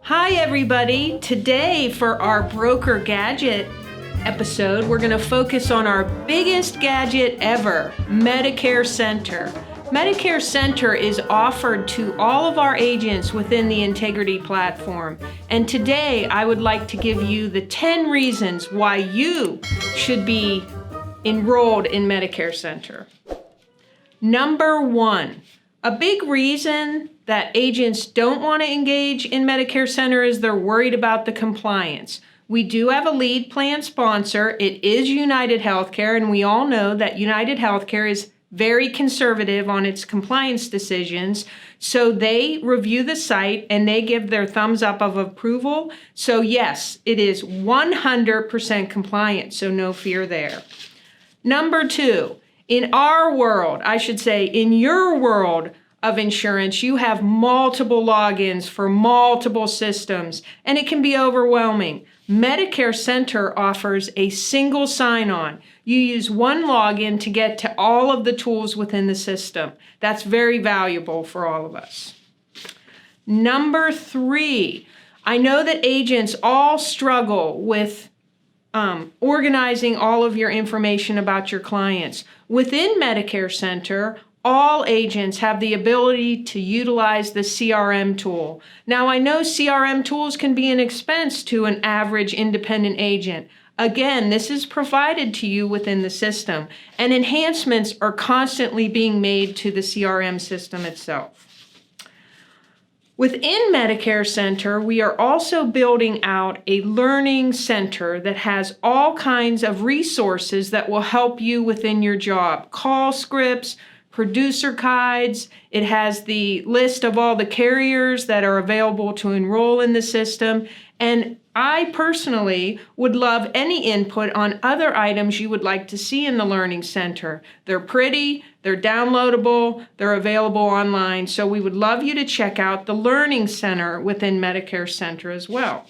Hi everybody! Today for our Broker Gadget episode, we're going to focus on our biggest gadget ever, MedicareCENTER. MedicareCENTER is offered to all of our agents within the Integrity platform. And today I would like to give you the 10 reasons why you should be enrolled in MedicareCENTER. Number 1, a big reason that agents don't want to engage in MedicareCENTER is they're worried about the compliance. We do have a lead plan sponsor. It is United Healthcare, and we all know that United Healthcare is very conservative on its compliance decisions. So they review the site and they give their thumbs up of approval. So yes, it is 100% compliant, so no fear there. Number 2, in our world, I should say in your world of insurance, you have multiple logins for multiple systems, and it can be overwhelming. MedicareCENTER offers a single sign-on. You use one login to get to all of the tools within the system. That's very valuable for all of us. Number 3, I know that agents all struggle with organizing all of your information about your clients. Within MedicareCENTER, all agents have the ability to utilize the CRM tool. Now, I know CRM tools can be an expense to an average independent agent. Again, this is provided to you within the system, and enhancements are constantly being made to the CRM system itself. Within MedicareCENTER, we are also building out a learning center that has all kinds of resources that will help you within your job. Call scripts, producer guides. It has the list of all the carriers that are available to enroll in the system. And I personally would love any input on other items you would like to see in the Learning Center. They're pretty, they're downloadable, they're available online. So we would love you to check out the Learning Center within MedicareCENTER as well.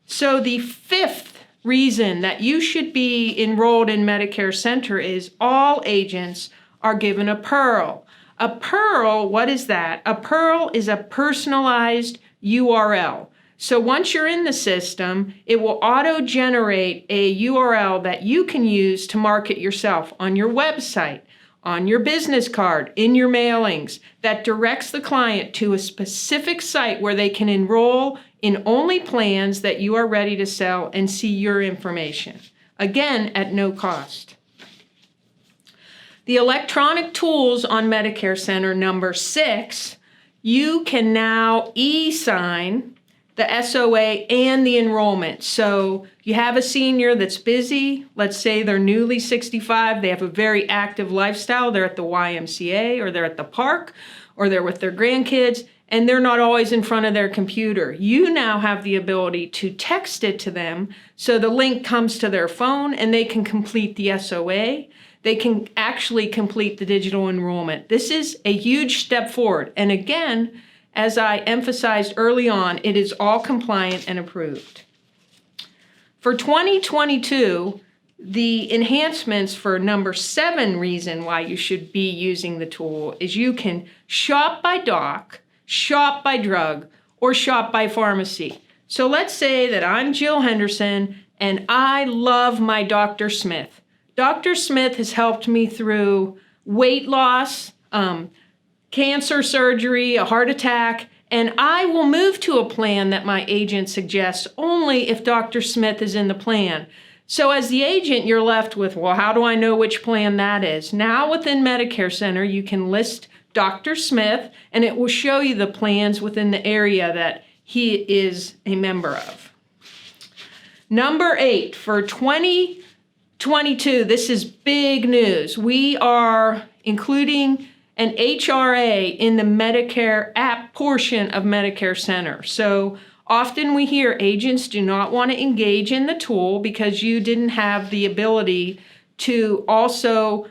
So the 5th reason that you should be enrolled in MedicareCENTER is all agents are given a Pearl. A Pearl, what is that? A Pearl is a personalized URL. So once you're in the system, it will auto-generate a URL that you can use to market yourself on your website, on your business card, in your mailings, that directs the client to a specific site where they can enroll in only plans that you are ready to sell and see your information. Again, at no cost. The electronic tools on MedicareCENTER, number 6, you can now e-sign the SOA and the enrollment. So you have a senior that's busy, let's say they're newly 65, they have a very active lifestyle, they're at the YMCA or they're at the park or they're with their grandkids, and they're not always in front of their computer. You now have the ability to text it to them so the link comes to their phone and they can complete the SOA. They can actually complete the digital enrollment. This is a huge step forward. And again, as I emphasized early on, it is all compliant and approved. For 2022, the enhancements for number 7 reason why you should be using the tool is you can shop by doc, shop by drug, or shop by pharmacy. So let's say that I'm Jill Henderson and I love my Dr. Smith. Dr. Smith has helped me through weight loss, cancer surgery, a heart attack, and I will move to a plan that my agent suggests only if Dr. Smith is in the plan. So as the agent, you're left with, well, how do I know which plan that is? Now within MedicareCENTER, you can list Dr. Smith, and it will show you the plans within the area that he is a member of. Number 8, for 2022, this is big news. We are including an HRA in the Medicare app portion of MedicareCENTER. So often we hear agents do not want to engage in the tool because you didn't have the ability to also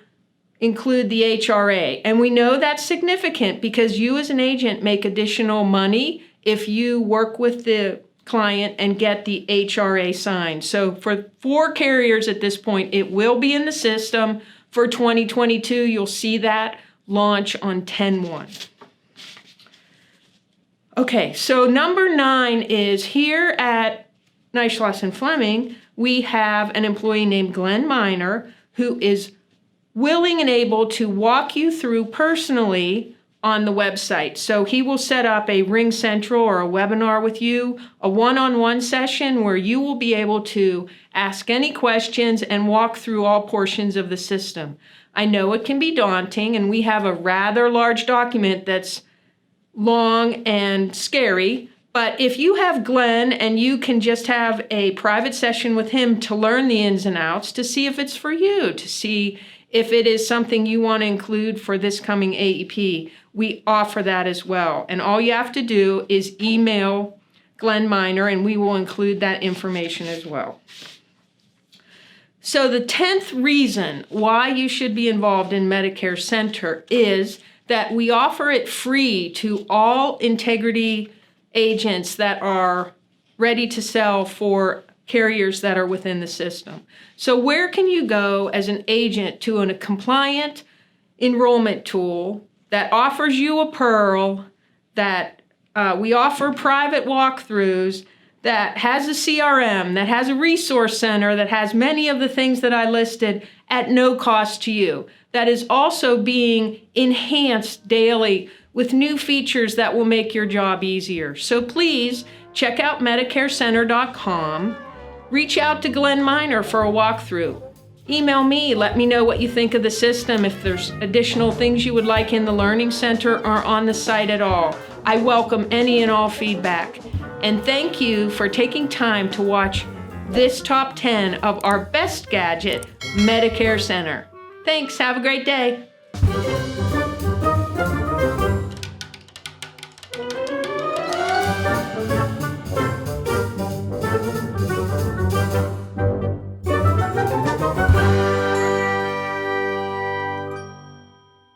include the HRA. And we know that's significant because you as an agent make additional money if you work with the client and get the HRA signed. So for 4 carriers at this point, it will be in the system. For 2022, you'll see that launch on 10/1. Okay, so number 9 is here at Neishloss Fleming, we have an employee named Glenn Miner who is willing and able to walk you through personally on the website. So he will set up a Ring Central or a webinar with you, a one-on-one session where you will be able to ask any questions and walk through all portions of the system. I know it can be daunting, and we have a rather large document that's long and scary, but if you have Glenn and you can just have a private session with him to learn the ins and outs, to see if it's for you, to see if it is something you want to include for this coming AEP, we offer that as well. And all you have to do is email Glenn Miner, and we will include that information as well. So the 10th reason why you should be involved in MedicareCENTER is that we offer it free to all integrity agents that are ready to sell for carriers that are within the system. So where can you go as an agent to a compliant enrollment tool that offers you a Pearl, that we offer private walkthroughs, that has a CRM, that has a resource center, that has many of the things that I listed at no cost to you, that is also being enhanced daily with new features that will make your job easier. So please check out MedicareCenter.com. Reach out to Glenn Miner for a walkthrough. Email me, let me know what you think of the system, if there's additional things you would like in the Learning Center or on the site at all. I welcome any and all feedback. And thank you for taking time to watch this top 10 of our best gadget, MedicareCENTER. Thanks, have a great day.